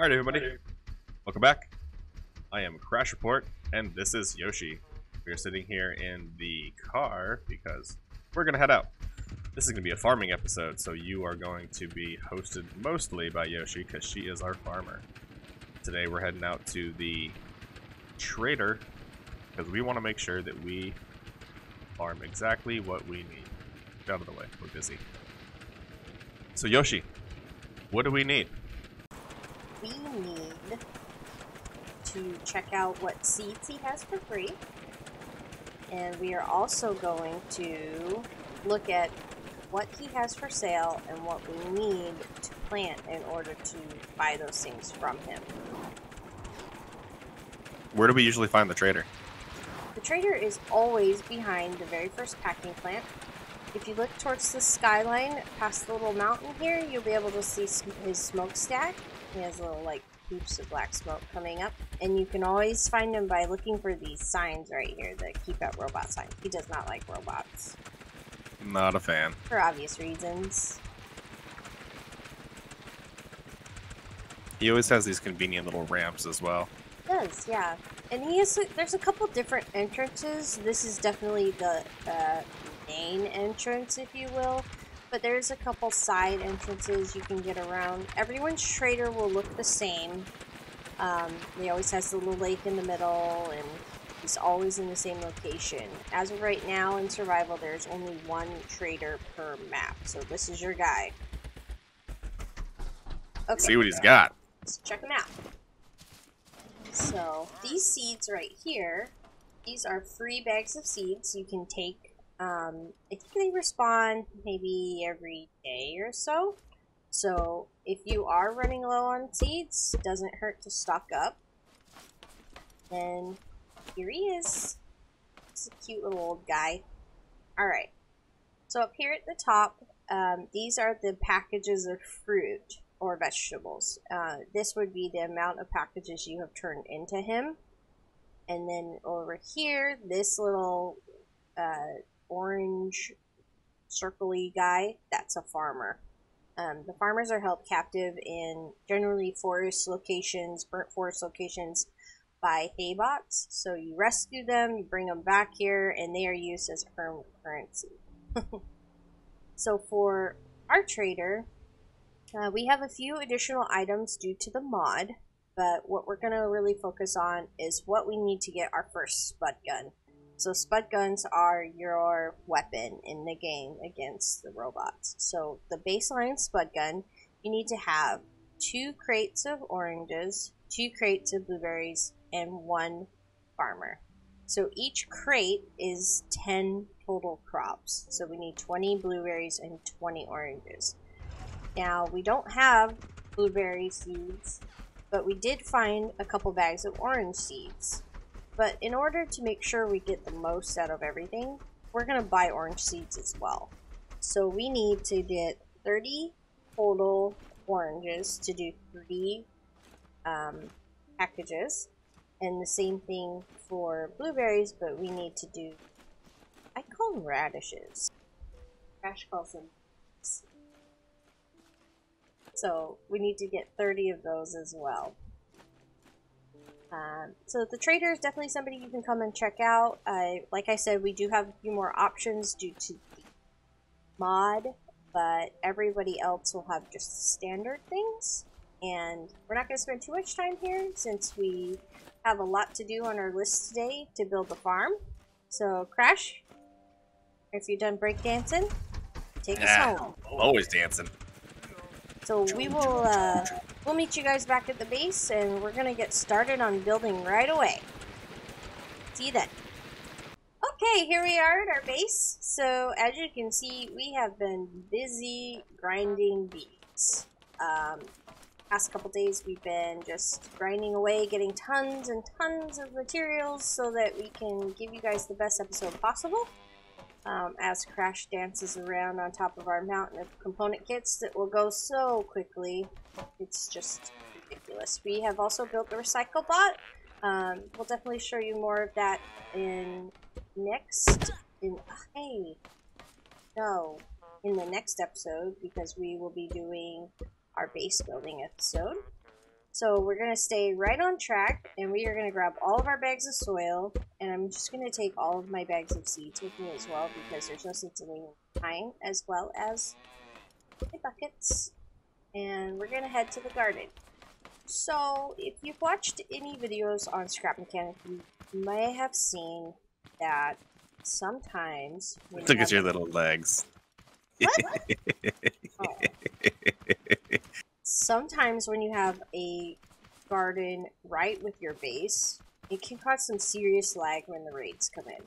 Alright everybody, welcome back. I am Crash Report, and this is Yoshi. We are sitting here in the car because we're going to head out. This is going to be a farming episode, so you are going to be hosted mostly by Yoshi because she is our farmer. Today we're heading out to the trader because we want to make sure that we farm exactly what we need. Get out of the way, we're busy. So Yoshi, what do we need? We need to check out what seeds he has for free, and we are also going to look at what he has for sale and what we need to plant in order to buy those things from him. Where do we usually find the trader? The trader is always behind the very first packing plant. If you look towards the skyline past the little mountain here, you'll be able to see his smokestack. He has little like poops of black smoke coming up, and you can always find him by looking for these signs right here, the keep out robot sign. He does not like robots. Not a fan. For obvious reasons. He always has these convenient little ramps as well. He does, yeah. And there's a couple different entrances. This is definitely the main entrance, if you will. But there's a couple side entrances you can get around. Everyone's trader will look the same. He always has the little lake in the middle, and he's always in the same location. As of right now in survival, there's only one trader per map. So this is your guy. Okay. See what he's got. Let's check him out. So these seeds right here, these are free bags of seeds you can take. I think they respawn maybe every day or so. So if you are running low on seeds, it doesn't hurt to stock up. And here he is. He's a cute little old guy. Alright. So up here at the top, these are the packages of fruit or vegetables. This would be the amount of packages you have turned into him. And then over here, this little orange circle-y guy, that's a farmer. The farmers are held captive in generally forest locations, burnt forest locations, by haybots. So you rescue them, you bring them back here, and they are used as currency. So for our trader, we have a few additional items due to the mod, but what we're going to really focus on is what we need to get our first spud gun. So spud guns are your weapon in the game against the robots. So the baseline spud gun, you need to have 2 crates of oranges, 2 crates of blueberries, and 1 farmer. So each crate is 10 total crops. So we need 20 blueberries and 20 oranges. Now we don't have blueberry seeds, but we did find a couple bags of orange seeds. But in order to make sure we get the most out of everything, we're going to buy orange seeds as well. So we need to get 30 total oranges to do 3 packages. And the same thing for blueberries, but we need to do, I call them radishes. Crash calls them. So we need to get 30 of those as well. So the trader is definitely somebody you can come and check out. Like I said, we do have a few more options due to the mod, but everybody else will have just standard things. And we're not going to spend too much time here since we have a lot to do on our list today to build the farm. So Crash, if you're done breakdancing, take us home. Always dancing. So we will, we'll meet you guys back at the base, and we're gonna get started on building right away. See you then. Okay, here we are at our base. So as you can see, we have been busy grinding beets. Past couple days we've been just grinding away, getting tons and tons of materials so that we can give you guys the best episode possible. As Crash dances around on top of our mountain of component kits that will go so quickly. It's just ridiculous. We have also built the recycle bot. We'll definitely show you more of that in the next episode, because we will be doing our base building episode. So we're going to stay right on track, and we are going to grab all of our bags of soil, and I'm just going to take all of my bags of seeds with me as well, because there's no sense in leaving behind, as well as my buckets. And we're going to head to the garden. So, if you've watched any videos on Scrap Mechanic, you may have seen that sometimes when Look at your little legs. What? Oh. Sometimes when you have a garden right with your base, it can cause some serious lag when the raids come in.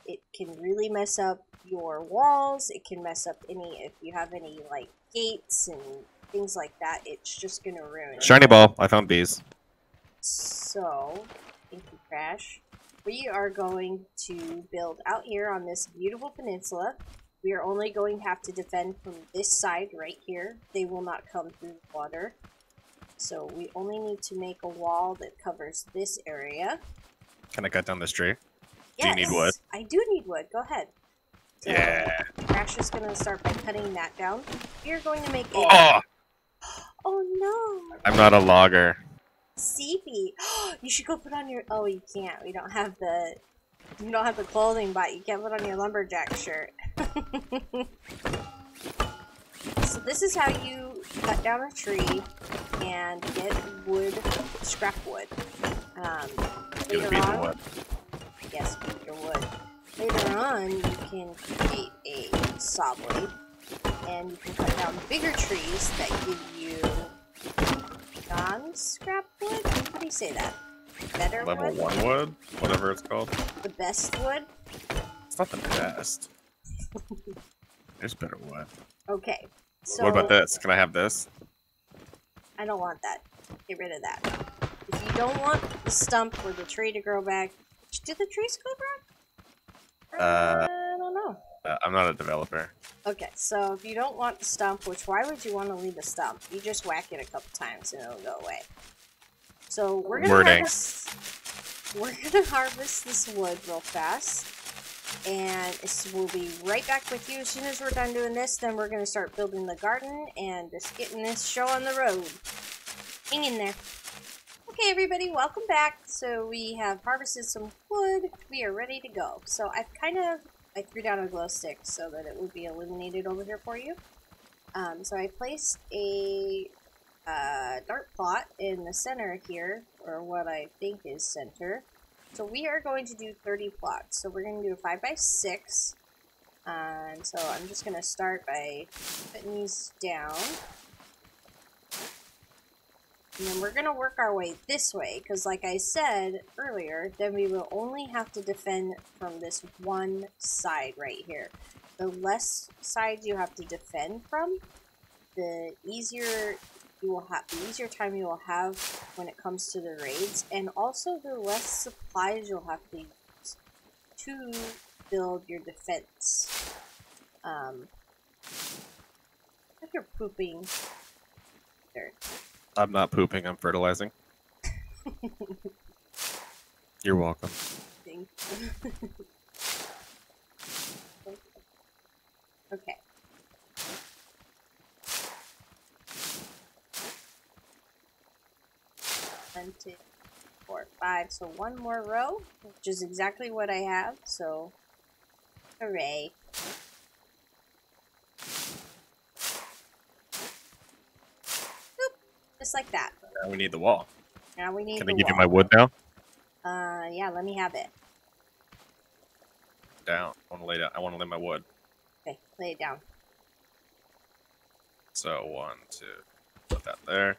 It can really mess up your walls. It can mess up if you have any like gates and things like that. It's just gonna ruin it. Shiny ball. I found bees. So, thank you, Crash. We are going to build out here on this beautiful peninsula. We are only going to have to defend from this side right here. They will not come through the water. So we only need to make a wall that covers this area. Can I cut down this tree? Yes, do you need wood? I do need wood. Go ahead. So Yeah. Crash is going to start by cutting that down. We are going to make a... Oh! Oh no! I'm not a logger. Seepy. You should go put on your... Oh, you can't. We don't have the... You don't have the clothing, but you can't put on your lumberjack shirt. So this is how you cut down a tree and get wood, scrap wood. Later on, wood. yes, get your wood. Later on, you can create a saw blade, and you can cut down bigger trees that give you non-scrap wood. How do you say that? Better Level wood? 1 wood? Whatever it's called. The best wood? It's not the best. There's better wood. Okay. So, what about this? Can I have this? I don't want that. Get rid of that. If you don't want the stump or the tree to grow back, do the trees grow back? I don't know. I'm not a developer. Okay, so if you don't want the stump, which why would you want to leave a stump? You just whack it a couple times and it'll go away. So we're gonna harvest this wood real fast, and we'll be right back with you as soon as we're done doing this. Then we're gonna start building the garden and just getting this show on the road. Hang in there. Okay, everybody, welcome back. So we have harvested some wood. We are ready to go. So I threw down a glow stick so that it would be illuminated over here for you. So I placed a dart plot in the center here, or what I think is center. So we are going to do 30 plots. So we're going to do a 5x6. And so I'm just going to start by putting these down. And then we're going to work our way this way, because like I said earlier, then we will only have to defend from this one side right here. The less sides you have to defend from, the easier time you will have when it comes to the raids, and also the less supplies you'll have to use to build your defense. If you're pooping dirt. I'm not pooping, I'm fertilizing. You're welcome. Thank you. Okay. 1, 2, 4, 5. So one more row, which is exactly what I have. So, hooray. Boop. Just like that. Now we need the wall. Now we need Can the I give wall. you my wood now? Yeah, let me have it. Down. I want to lay down. I want to lay my wood. Okay, lay it down. So 1, 2. Put that there.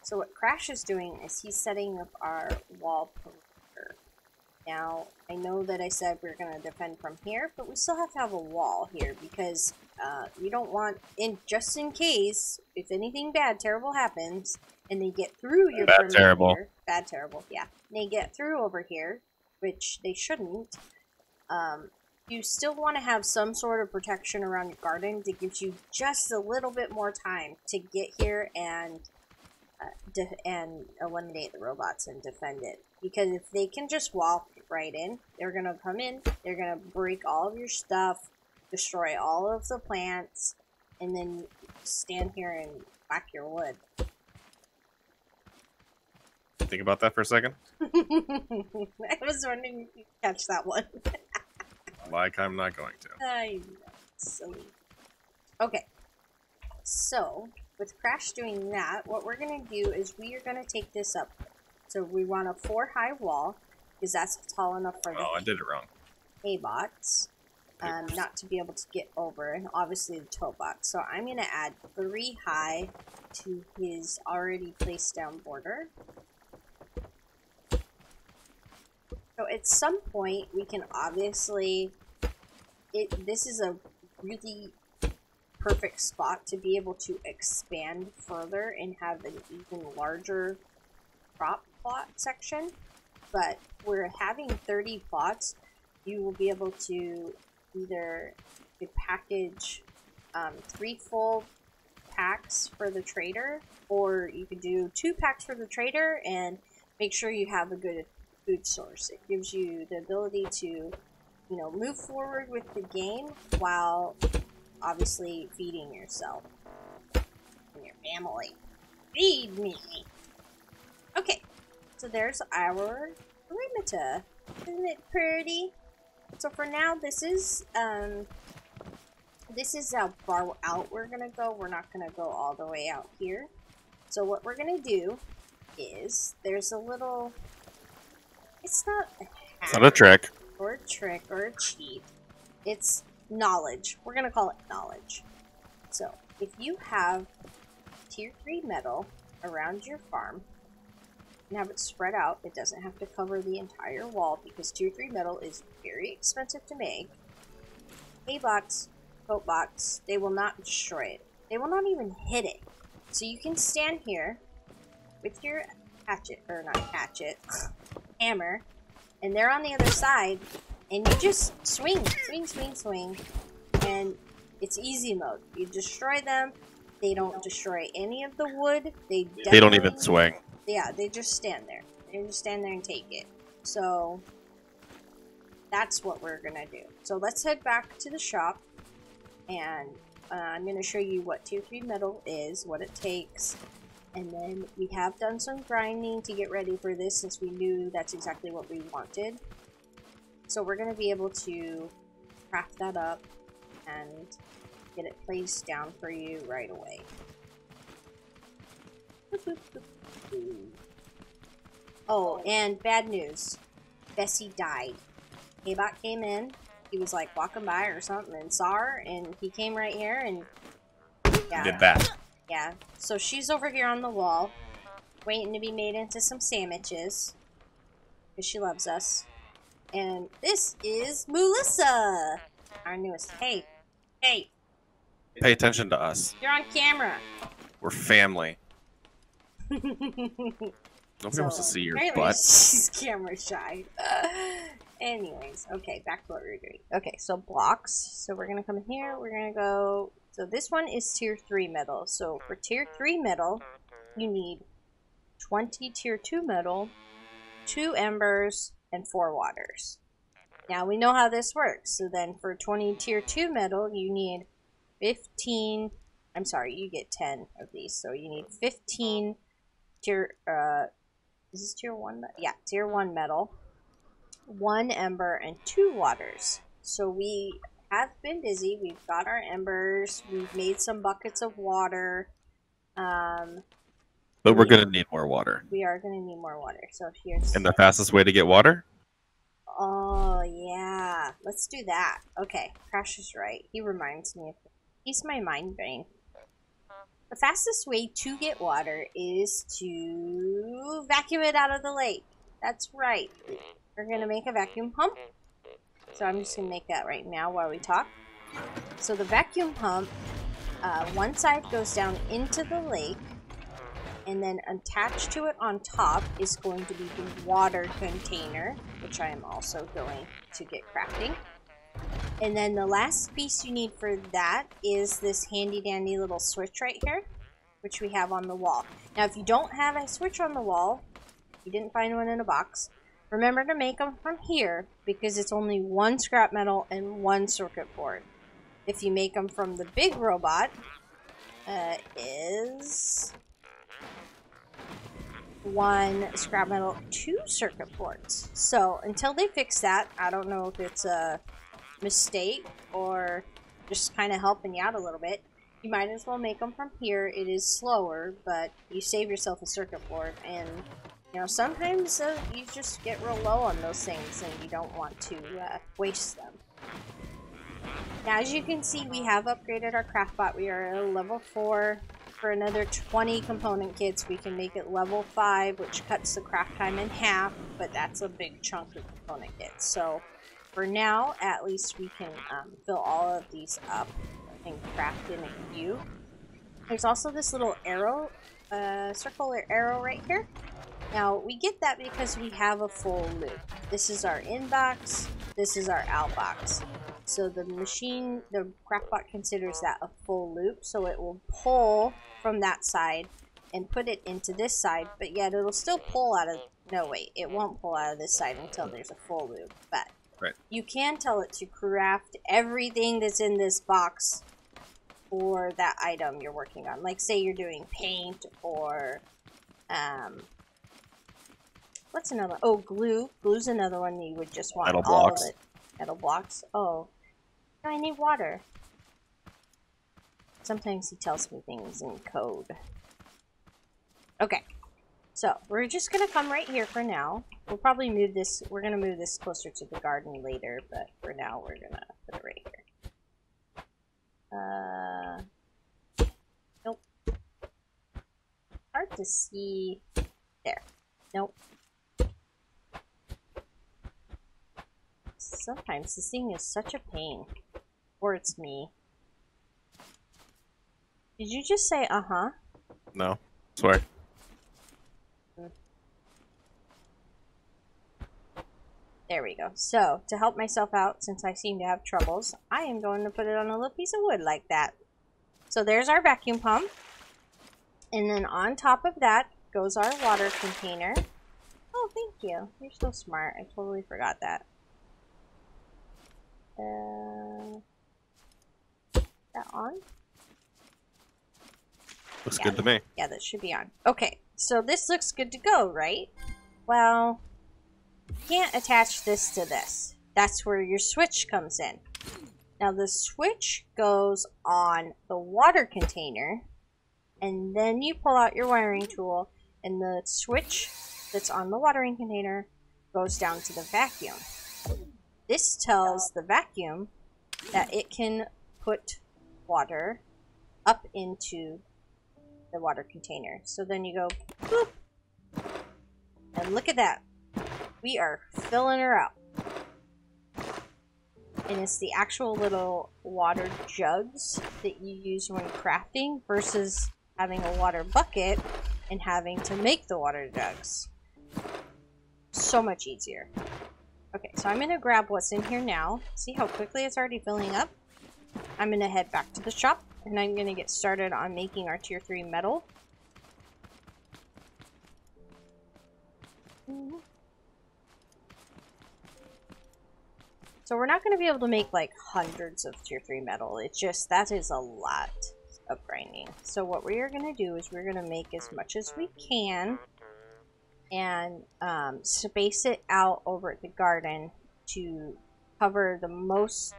So what Crash is doing is he's setting up our wall perimeter. Now, I know that I said we're going to defend from here, but we still have to have a wall here because you don't want, just in case, if anything bad, terrible happens, and they get through your perimeter. Bad, terrible, yeah. They get through over here, which they shouldn't. You still want to have some sort of protection around your garden that gives you just a little bit more time to get here and eliminate the robots and defend it. Because if they can just walk right in, they're going to come in, they're going to break all of your stuff, destroy all of the plants, and then stand here and whack your wood. Think about that for a second. I was wondering if you catch that one. Like I'm not going to. I know, silly. Okay, so with Crash doing that, what we're gonna do is we are gonna take this up. So we want a 4-high wall, because that's tall enough for the Oh, I did it wrong. A-bots, not to be able to get over, and obviously the tow box. So I'm gonna add 3 high to his already placed down border. So at some point, we can obviously, this is a really perfect spot to be able to expand further and have an even larger prop plot section. But we're having 30 plots, you will be able to either package 3 full packs for the trader, or you could do 2 packs for the trader and make sure you have a good food source. It gives you the ability to, you know, move forward with the game while obviously feeding yourself and your family. Feed me! Okay, so there's our perimeter. Isn't it pretty? So for now, this is how far out we're gonna go. We're not gonna go all the way out here. So what we're gonna do is there's a little. It's not a hack. It's not a trick. Or a trick or a cheat. It's knowledge. We're gonna call it knowledge. So if you have tier 3 metal around your farm and have it spread out, it doesn't have to cover the entire wall because tier 3 metal is very expensive to make. A-bots, boat bots, they will not destroy it. They will not even hit it. So you can stand here with your hatchet, or not hatchet, hammer, and they're on the other side, and you just swing, and it's easy mode. You destroy them, they don't destroy any of the wood, they don't even swing. Yeah, they just stand there. They just stand there and take it. So, that's what we're gonna do. So let's head back to the shop, and I'm gonna show you what tier 3 metal is, what it takes, and then we have done some grinding to get ready for this since we knew that's exactly what we wanted. So we're going to be able to craft that up and get it placed down for you right away. Oh, and bad news. Bessie died. A-bot came in. He was like walking by or something and saw her, and he came right here and Did that. Yeah, so she's over here on the wall, waiting to be made into some sandwiches, because she loves us. And this is Melissa, our newest. Hey, pay attention to us. You're on camera. We're family. Nobody wants to see your butt. She's camera shy. Anyways, okay, back to what we were doing. Okay, so blocks. So we're gonna come in here. We're gonna go. So this one is tier 3 metal. So for tier 3 metal, you need 20 tier 2 metal, 2 embers, and 4 waters. Now we know how this works. So then for 20 tier 2 metal, you need 15. I'm sorry, you get 10 of these. So you need 15 tier. Is this tier 1? Yeah, tier 1 metal, 1 ember, and 2 waters. So we have been busy. We've got our embers. We've made some buckets of water. But we're going to need more water. We are going to need more water. So here's... And the fastest way to get water? Oh, yeah. Let's do that. Okay, Crash is right. He reminds me of... He's my mind brain. The fastest way to get water is to vacuum it out of the lake. That's right. We're going to make a vacuum pump. So I'm just going to make that right now while we talk. So the vacuum pump, one side goes down into the lake, and then attached to it on top is going to be the water container, which I am also going to get crafting. And then the last piece you need for that is this handy dandy little switch right here, which we have on the wall. Now if you don't have a switch on the wall, you didn't find one in a box, remember to make them from here, because it's only 1 scrap metal and 1 circuit board. if you make them from the big robot, is 1 scrap metal, 2 circuit boards. So until they fix that, I don't know if it's a mistake or just kind of helping you out a little bit. You might as well make them from here. It is slower, but you save yourself a circuit board, and you know, sometimes you just get real low on those things and you don't want to waste them. Now, as you can see, we have upgraded our craftbot. We are at level 4. For another 20 component kits, we can make it level 5, which cuts the craft time in half, but that's a big chunk of component kits. So for now, at least we can fill all of these up and craft in a few. There's also this little arrow, circular arrow right here. Now, we get that because we have a full loop. This is our in box, this is our out box. So the machine, the craftbot considers that a full loop, so it will pull from that side and put it into this side, but yet it'll still pull out of, no wait, it won't pull out of this side until there's a full loop, but you can tell it to craft everything that's in this box for that item you're working on. Like say you're doing paint or, what's another, oh glue, glue's another one you would just want metal all blocks. of it. Metal blocks, oh. I need water. Sometimes he tells me things in code. Okay, so we're just gonna come right here for now. We'll probably move this, we're gonna move this closer to the garden later, but for now we're gonna put it right here. Nope. Hard to see. There. Nope. Sometimes this thing is such a pain. Or it's me. Did you just say uh-huh? No. Swear. There we go. So, to help myself out, since I seem to have troubles, I am going to put it on a little piece of wood like that. So there's our vacuum pump. And then on top of that goes our water container. Oh, thank you. You're so smart. I totally forgot that. That on? Looks good to me. Yeah, that should be on. Okay, so this looks good to go, right? Well, you can't attach this to this. That's where your switch comes in. Now the switch goes on the water container, and then you pull out your wiring tool, and the switch that's on the watering container goes down to the vacuum. This tells the vacuum that it can put water up into the water container. So then you go, boop, and look at that. We are filling her up. And it's the actual little water jugs that you use when crafting versus having a water bucket and having to make the water jugs. So much easier. Okay, so I'm going to grab what's in here now. See how quickly it's already filling up? I'm going to head back to the shop, and I'm going to get started on making our tier 3 metal. So we're not going to be able to make like hundreds of tier 3 metal. It's just, that is a lot of grinding. So what we are going to do is we're going to make as much as we can and space it out over at the garden to cover the most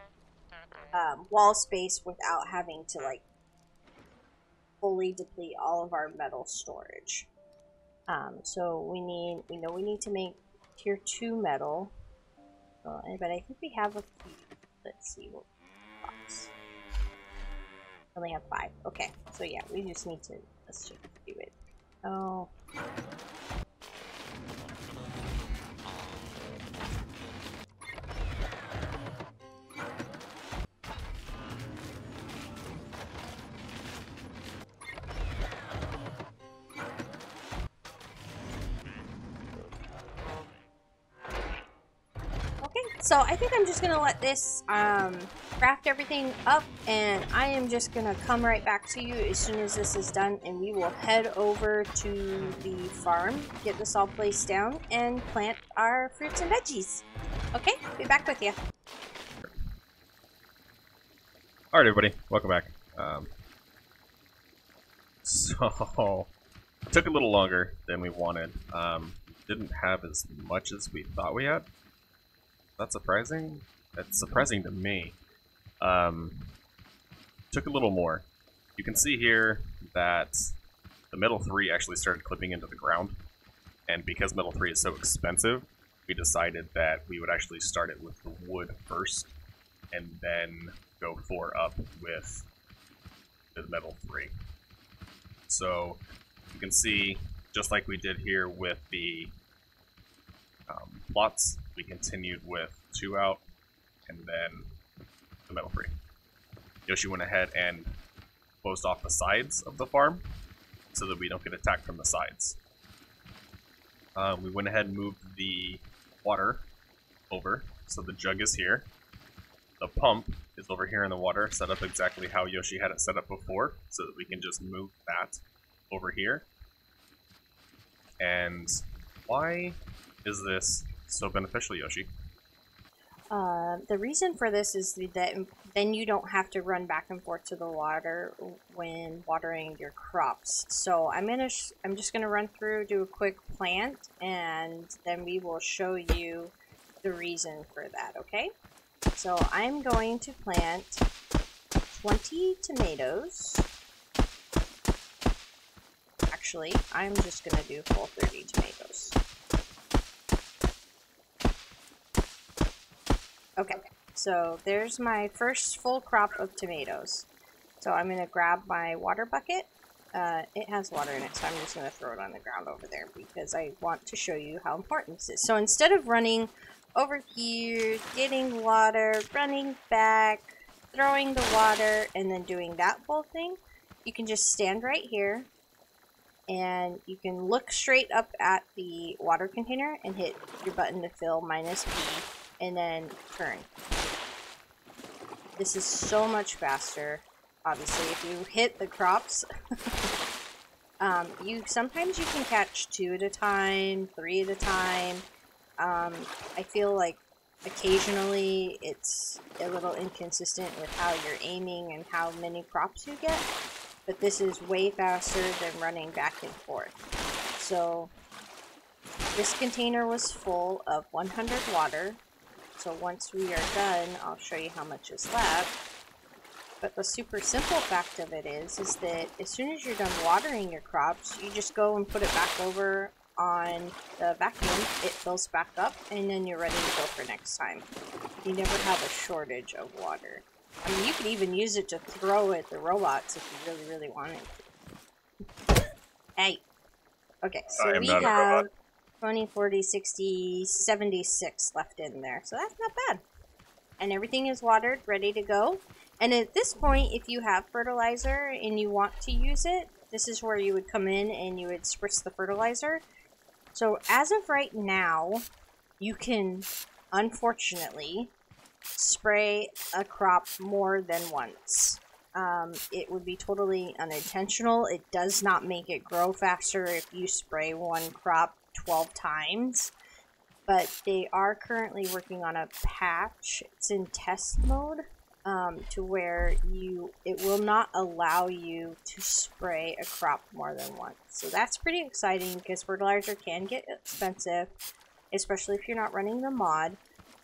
wall space without having to like fully deplete all of our metal storage. So we know we need to make tier 2 metal, but I think we have a few. Let's see what box. Only have 5. Okay, so yeah, we just need to, let's just do it. Oh. So I think I'm just going to let this craft everything up, and I am just going to come right back to you as soon as this is done, and we will head over to the farm, get this all placed down, and plant our fruits and veggies. Okay, be back with you. Alright, everybody, welcome back. So, it took a little longer than we wanted. Didn't have as much as we thought we had. That's surprising? That's surprising to me. Took a little more. You can see here that the metal 3 actually started clipping into the ground. And because metal 3 is so expensive, we decided that we would actually start it with the wood first, and then go 4 up with the metal 3. So you can see, just like we did here with the plots, we continued with 2 out, and then the metal 3. Yoshi went ahead and closed off the sides of the farm, so that we don't get attacked from the sides. We went ahead and moved the water over, so the jug is here. The pump is over here in the water, set up exactly how Yoshi had it set up before, so that we can just move that over here. And why is this so beneficial, Yoshi? The reason for this is that then you don't have to run back and forth to the water when watering your crops. So I'm just gonna run through, do a quick plant, and then we will show you the reason for that. Okay? So I'm going to plant 20 tomatoes. Actually, I'm just gonna do full 30 tomatoes. Okay, so there's my first full crop of tomatoes. So I'm going to grab my water bucket. It has water in it, so I'm just going to throw it on the ground over there because I want to show you how important this is. So instead of running over here, getting water, running back, throwing the water, and then doing that whole thing, you can just stand right here and you can look straight up at the water container and hit your button to fill -B. And then turn. This is so much faster. Obviously, if you hit the crops, sometimes you can catch 2 at a time, 3 at a time. I feel like occasionally it's a little inconsistent with how you're aiming and how many crops you get, but this is way faster than running back and forth. So this container was full of 100 water. So once we are done, I'll show you how much is left. But the super simple fact of it is that as soon as you're done watering your crops, you just go and put it back over on the vacuum. It fills back up, and then you're ready to go for next time. You never have a shortage of water. I mean, you could even use it to throw at the robots if you really, really wanted to. Hey. Okay, so we have 20, 40, 60, 76 left in there. So that's not bad. And everything is watered, ready to go. And at this point, if you have fertilizer and you want to use it, this is where you would come in and you would spritz the fertilizer. So as of right now, you can, unfortunately, spray a crop more than once. It would be totally unintentional. It does not make it grow faster if you spray one crop 12 times, but they are currently working on a patch. It's in test mode, to where it will not allow you to spray a crop more than once. So that's pretty exciting because fertilizer can get expensive, especially if you're not running the mod.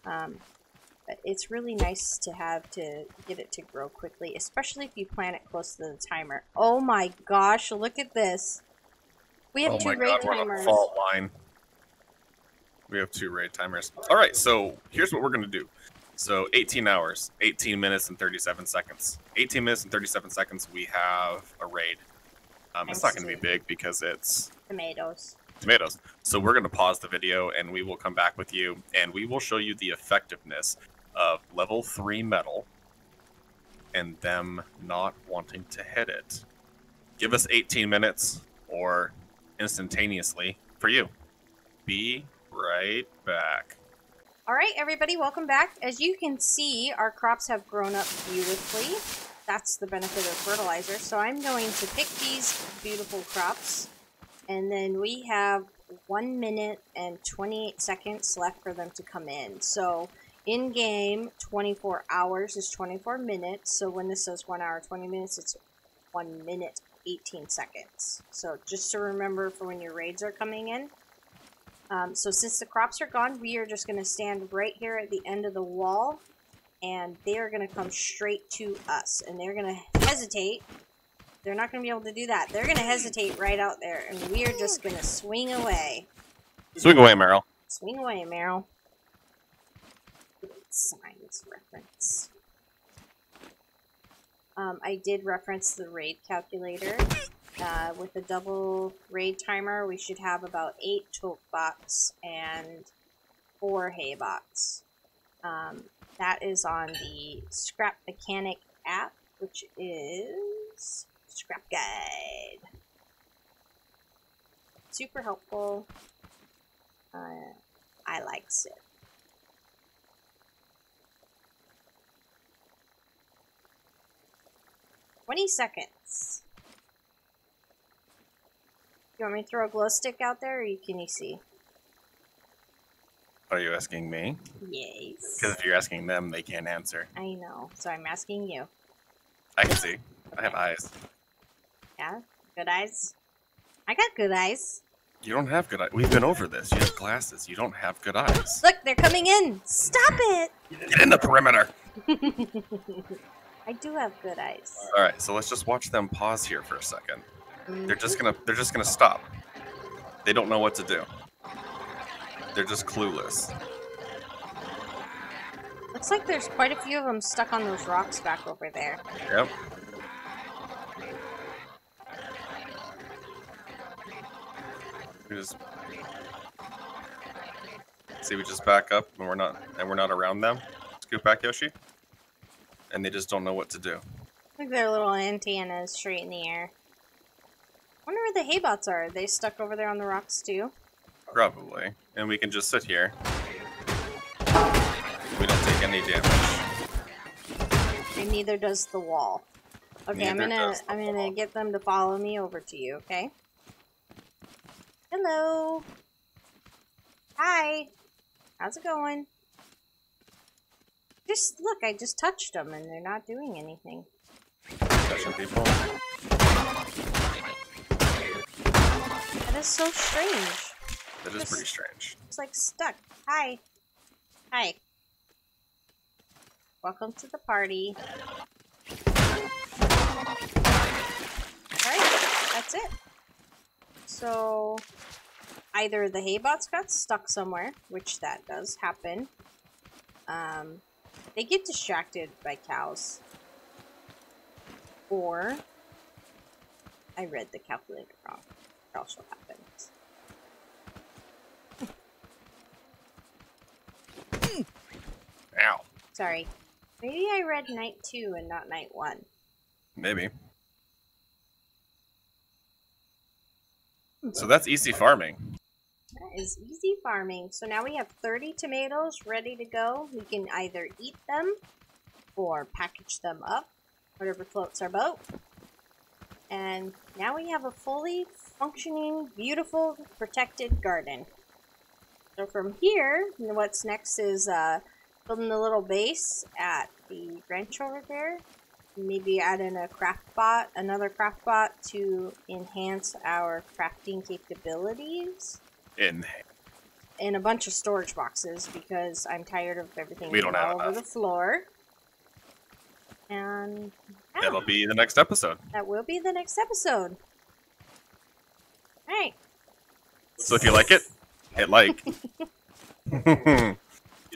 But it's really nice to have to get it to grow quickly, especially if you plant it close to the timer. Oh my gosh, look at this. We have 2 raid timers. We're on the fault line. We have 2 raid timers. All right, so here's what we're going to do. So 18 hours, 18 minutes and 37 seconds. 18 minutes and 37 seconds, we have a raid. It's not going to be big because it's tomatoes. So we're going to pause the video and we will come back with you and we will show you the effectiveness of level 3 metal and them not wanting to hit it. Give us 18 minutes or instantaneously for you. Be right back. All right, everybody, welcome back. As you can see, our crops have grown up beautifully. That's the benefit of fertilizer. So I'm going to pick these beautiful crops, and then we have 1 minute and 28 seconds left for them to come in. So In game, 24 hours is 24 minutes. So when this says 1 hour 20 minutes, it's 1 minute 18 seconds. So just to remember for when your raids are coming in. So since the crops are gone, we are just going to stand right here at the end of the wall. And they are going to come straight to us. And they're going to hesitate. They're not going to be able to do that. They're going to hesitate right out there. And we are just going to swing away. Swing away, Meryl. Swing away, Meryl. Science reference. I did reference the raid calculator. With a double raid timer, we should have about 8 tote bots and 4 hay bots. That is on the Scrap Mechanic app, which is Scrap Guide. Super helpful. I likes it. "20 seconds. You want me to throw a glow stick out there, or can you see? Are you asking me? Yes. Because if you're asking them, they can't answer. I know, so I'm asking you. I can see. I have eyes. Yeah? Good eyes? I got good eyes. You don't have good eyes. We've been over this. You have glasses. You don't have good eyes. Look, they're coming in! Stop it! Get in the perimeter! I do have good eyes. Alright, so let's just watch them pause here for a second. They're just gonna stop. They don't know what to do. They're just clueless. Looks like there's quite a few of them stuck on those rocks back over there. Yep. We just see, we just back up and we're not around them. Scoot back, Yoshi. And they just don't know what to do. Look, their little antennas straight in the air. Wonder where the hay bots are. Are they stuck over there on the rocks too? Probably. And we can just sit here. We don't take any damage. And neither does the wall. Okay, I'm gonna get them to follow me over to you, okay? Hello. Hi. How's it going? Just look, I just touched them and they're not doing anything. Touching people. That is so strange. That is pretty strange. It's like stuck. Hi. Hi. Welcome to the party. Alright, that's it. So, either the hay bots got stuck somewhere, which that does happen. They get distracted by cows. Or, I read the calculator wrong. That also happens. Ow. Sorry. Maybe I read night 2 and not night 1. Maybe. So that's easy farming. That is easy farming. So now we have 30 tomatoes ready to go. We can either eat them or package them up, whatever floats our boat. And now we have a fully functioning, beautiful, protected garden. So from here, what's next is building a little base at the ranch over there. Maybe add in a craft bot, another craft bot to enhance our crafting capabilities. And a bunch of storage boxes because I'm tired of everything all over the floor. And yeah, that'll be the next episode. That will be the next episode. Alright. So if you like it, hit like.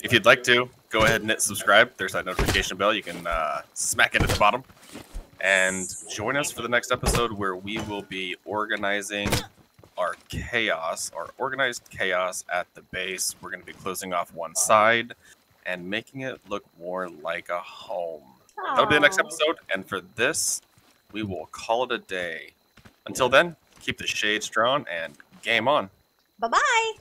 If you'd like to, go ahead and hit subscribe. There's that notification bell. You can smack it at the bottom. And join us for the next episode where we will be organizing our chaos, our organized chaos at the base. We're going to be closing off one side and making it look more like a home. Aww. That'll be the next episode. And for this, we will call it a day. Until then, keep the shades drawn and game on. Bye-bye.